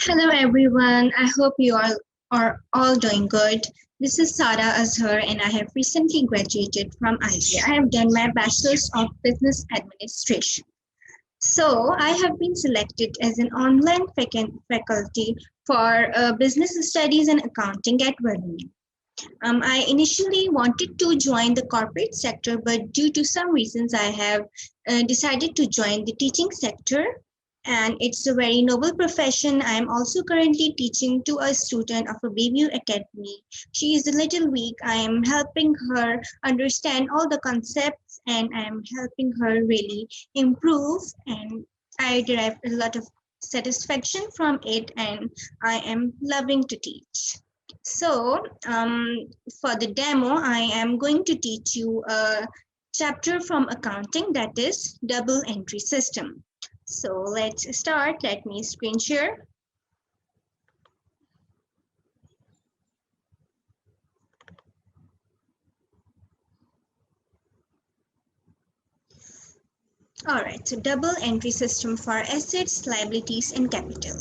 Hello everyone, I hope you all are all doing good. This is Sara Azhar and I have recently graduated from IB. I have done my Bachelor's of Business Administration. So I have been selected as an online faculty for Business Studies and Accounting at Virginia. I initially wanted to join the corporate sector, but due to some reasons, I have decided to join the teaching sector. And it's a very noble profession. I am also currently teaching to a student of a Bayview Academy. She is a little weak. I am helping her understand all the concepts and I am helping her really improve. And I derive a lot of satisfaction from it, and I am loving to teach. So, for the demo, I am going to teach you a chapter from accounting, that is double entry system. So let's start. Let me screen share. All right, so double entry system for assets, liabilities, and capital.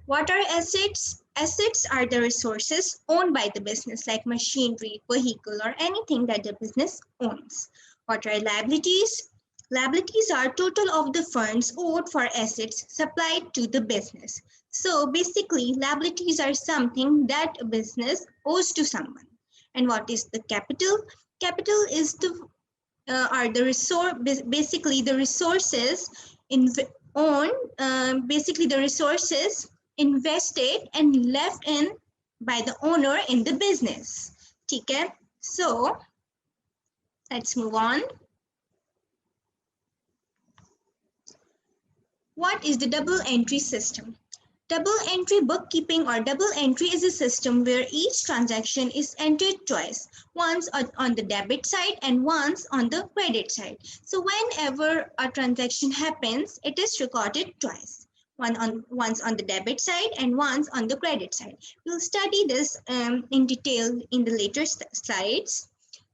What are assets? Assets are the resources owned by the business, like machinery, vehicle, or anything that the business owns. What are liabilities? Liabilities are total of the funds owed for assets supplied to the business. So basically, liabilities are something that a business owes to someone. And what is the capital? Capital is the are the resource basically the resources in own basically the resources invested and left in by the owner in the business. Okay, so let's move on. What is the double entry system? Double entry bookkeeping or double entry is a system where each transaction is entered twice, once on the debit side and once on the credit side. So whenever a transaction happens, it is recorded twice. Once on the debit side and once on the credit side. We'll study this in detail in the later slides.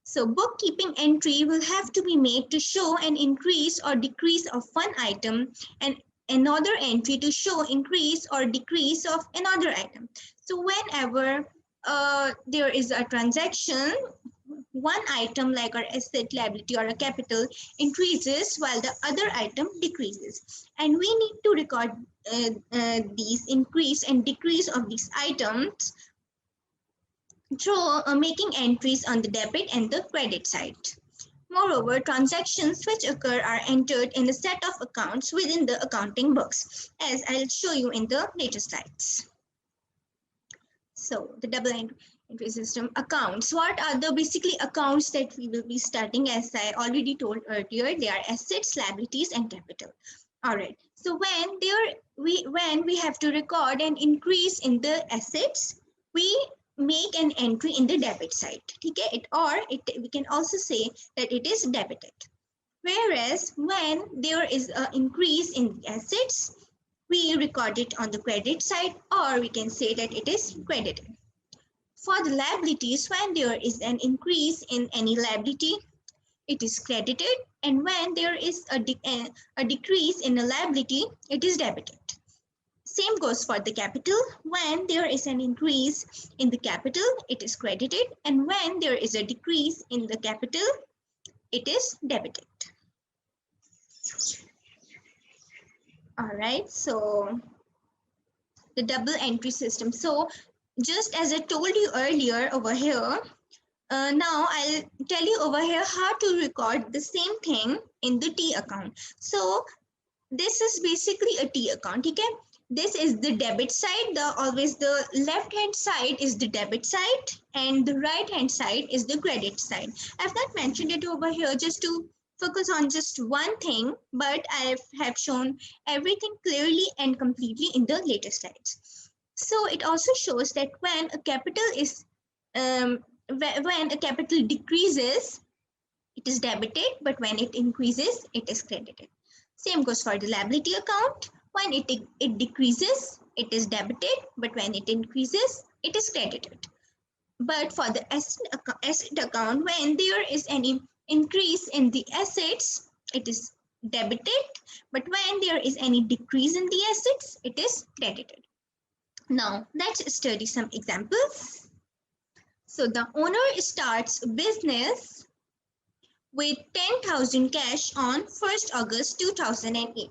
So bookkeeping entry will have to be made to show an increase or decrease of one item, and another entry to show increase or decrease of another item. So whenever there is a transaction, one item like our asset, liability, or a capital increases while the other item decreases. And we need to record these increase and decrease of these items through making entries on the debit and the credit side. Moreover, transactions which occur are entered in a set of accounts within the accounting books, as I'll show you in the later slides. So the double entry system accounts. What are the basically accounts that we will be studying? As I already told earlier, they are assets, liabilities, and capital. All right. So when we have to record an increase in the assets, we make an entry in the debit side. Okay? We can also say that it is debited. Whereas when there is an increase in the assets, we record it on the credit side, or we can say that it is credited. For the liabilities, when there is an increase in any liability, it is credited, and when there is a decrease in a liability, it is debited. Same goes for the capital. When there is an increase in the capital, it is credited, and when there is a decrease in the capital, it is debited. All right, so the double entry system. So just as I told you earlier over here, now I'll tell you over here how to record the same thing in the T account. So this is basically a T account. Okay, this is the debit side. Always the left hand side is the debit side and the right hand side is the credit side. I've not mentioned it over here just to focus on just one thing, but I have shown everything clearly and completely in the later slides. So it also shows that when a capital is when a capital decreases, it is debited, but when it increases, it is credited. Same goes for the liability account. When it decreases, it is debited, but when it increases, it is credited. But for the asset account, when there is any increase in the assets, it is debited, but when there is any decrease in the assets, it is credited. Now let's study some examples. So the owner starts business with 10,000 cash on 1st August 2008.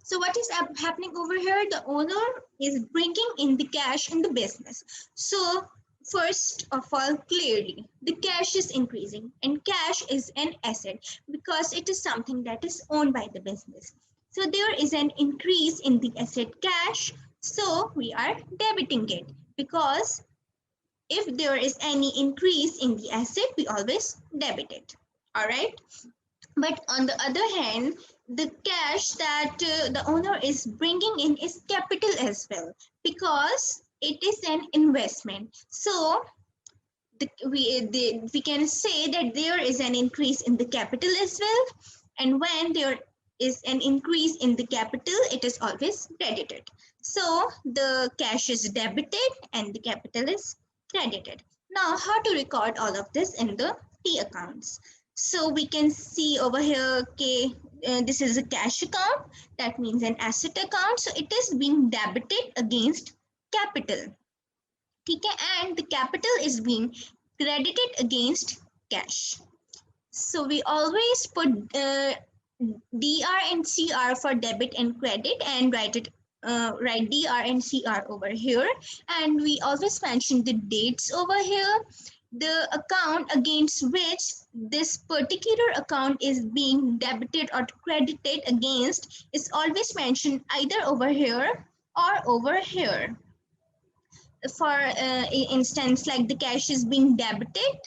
So what is happening over here? The owner is bringing in the cash in the business. So first of all, clearly the cash is increasing, and cash is an asset because it is something that is owned by the business. So there is an increase in the asset cash. So we are debiting it because if there is any increase in the asset, we always debit it. All right. But on the other hand, the cash that the owner is bringing in is capital as well because it is an investment. So we can say that there is an increase in the capital as well. And when there is an increase in the capital, it is always credited. So the cash is debited and the capital is credited. Now, how to record all of this in the T accounts? So we can see over here, okay, this is a cash account. That means an asset account. So it is being debited against capital. ठीक है, and the capital is being credited against cash. So we always put DR and CR for debit and credit and write DR and CR over here, and we always mention the dates over here. The account against which this particular account is being debited or credited against is always mentioned either over here or over here. For instance, like the cash is being debited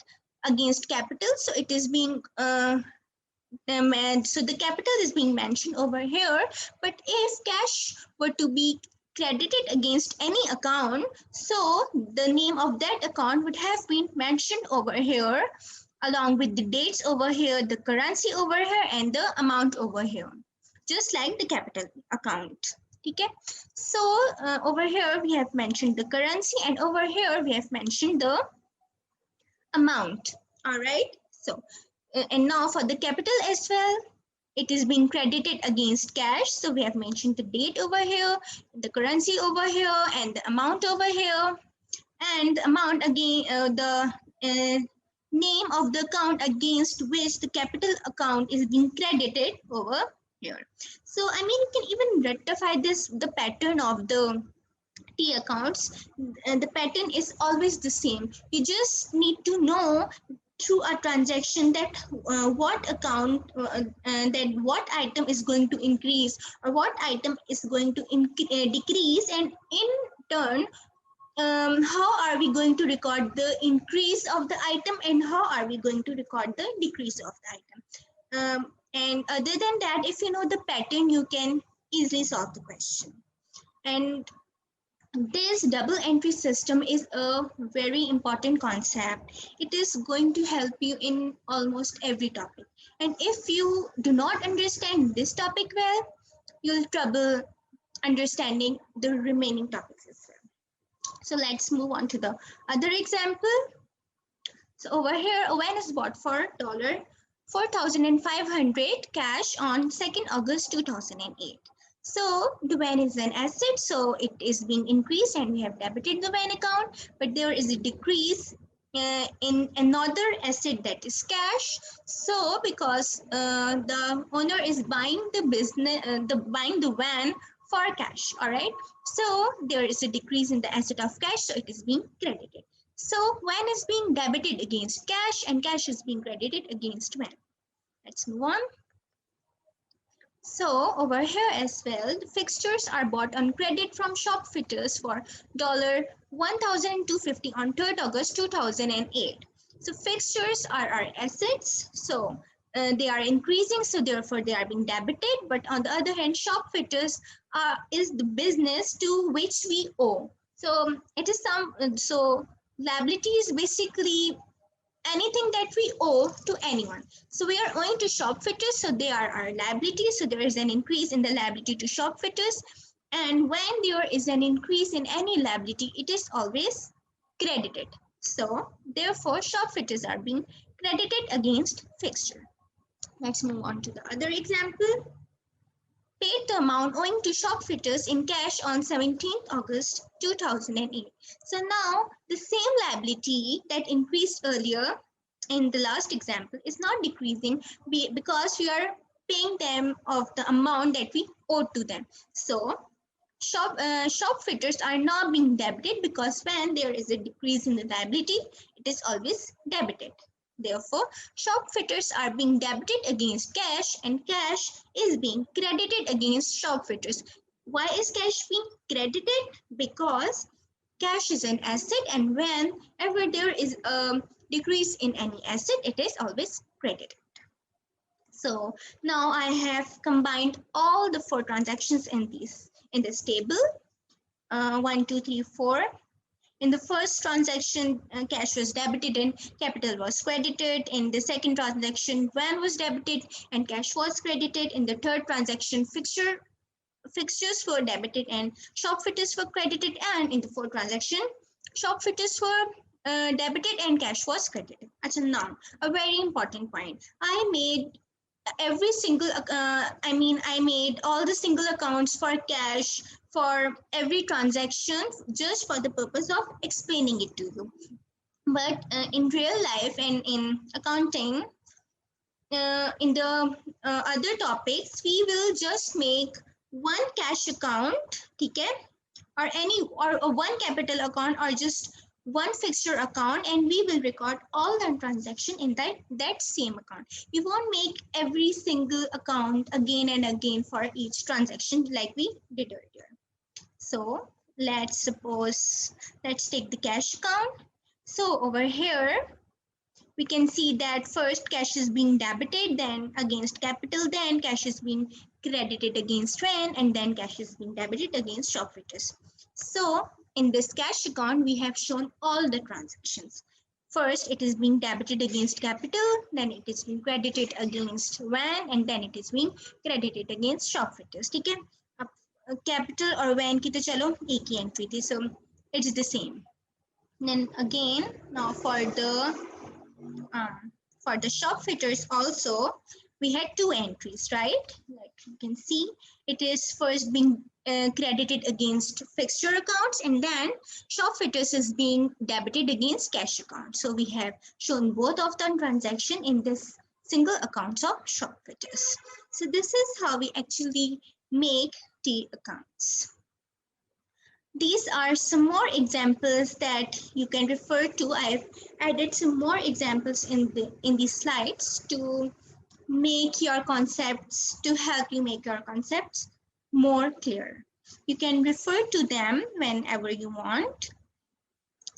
against capital, so it is being so the capital is being mentioned over here. But if cash were to be credited against any account, so the name of that account would have been mentioned over here along with the dates over here, the currency over here, and the amount over here, just like the capital account. Okay, so over here we have mentioned the currency, and over here we have mentioned the amount. All right, so and now for the capital as well, it is being credited against cash, so we have mentioned the date over here, the currency over here, and the amount over here. And the amount again, the name of the account against which the capital account is being credited over here. So I mean, you can even rectify this, the pattern of the T accounts. The pattern is always the same. You just need to know through a transaction that what account that what item is going to increase or what item is going to decrease, and in turn how are we going to record the increase of the item and how are we going to record the decrease of the item. And other than that, if you know the pattern, you can easily solve the question. And this double entry system is a very important concept. It is going to help you in almost every topic. And if you do not understand this topic well, you'll trouble understanding the remaining topics as well. So let's move on to the other example. So over here, a van is bought for $4,500 cash on 2nd August 2008. So the van is an asset, so it is being increased and we have debited the van account, but there is a decrease in another asset, that is cash. So because the owner is buying the van for cash, all right, so there is a decrease in the asset of cash, so it is being credited. So van is being debited against cash and cash is being credited against van. Let's move on. So over here as well, the fixtures are bought on credit from shop fitters for $1,250 on 3rd August 2008. So fixtures are our assets, so they are increasing, so therefore they are being debited. But on the other hand, shop fitters is the business to which we owe. So it is so liability is basically anything that we owe to anyone. So we are owing to shop fitters, so they are our liabilities. So there is an increase in the liability to shop fitters. And when there is an increase in any liability, it is always credited. So therefore, shop fitters are being credited against fixture. Let's move on to the other example. paid the amount owing to shopfitters in cash on 17th August 2008. So now the same liability that increased earlier in the last example is not decreasing because we are paying them of the amount that we owed to them. So shopfitters are now being debited because when there is a decrease in the liability, it is always debited. Therefore, shopfitters are being debited against cash and cash is being credited against shopfitters. Why is cash being credited? Because cash is an asset and whenever there is a decrease in any asset, it is always credited. So now I have combined all the 4 transactions in this table. 1, 2, 3, 4. In the first transaction, cash was debited and capital was credited. In the second transaction, van was debited and cash was credited. In the third transaction, fixtures were debited and shop fitters were credited. And in the fourth transaction, shop fitters were debited and cash was credited. Achha, now, a very important point. I made I made all the single accounts for cash for every transaction just for the purpose of explaining it to you. But in real life and in accounting, in the other topics, we will just make one cash account, okay, or one capital account or just one fixture account, and we will record all the transaction in that same account. We won't make every single account again and again for each transaction like we did earlier. So let's take the cash account. So over here we can see that first cash is being debited, then against capital, then cash is being credited against rent, and then cash is being debited against shop fitters. So in this cash account, we have shown all the transactions. First, it is being debited against capital, then it is being credited against van, and then it is being credited against shop fitters. Okay? Capital or van की तो चलो एक ही entry थी, so it's the same. Then again, now for the shop fitters also, we had 2 entries, right? Like you can see, it is first being credited against fixture accounts, and then shop fitters is being debited against cash accounts. So we have shown both of the transaction in this single accounts of shop fitters. So this is how we actually make T accounts. These are some more examples that you can refer to. I've added some more examples in these slides to make your concepts, to help you make your concepts more clear. You can refer to them whenever you want.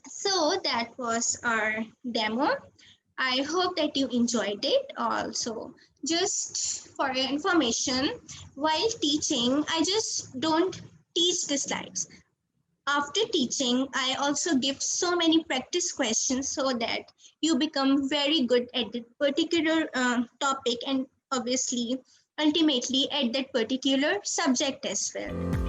So that was our demo. I hope that you enjoyed it. Also, just for your information, while teaching, I just don't teach the slides. After teaching, I also give so many practice questions so that you become very good at that particular topic and obviously, ultimately at that particular subject as well.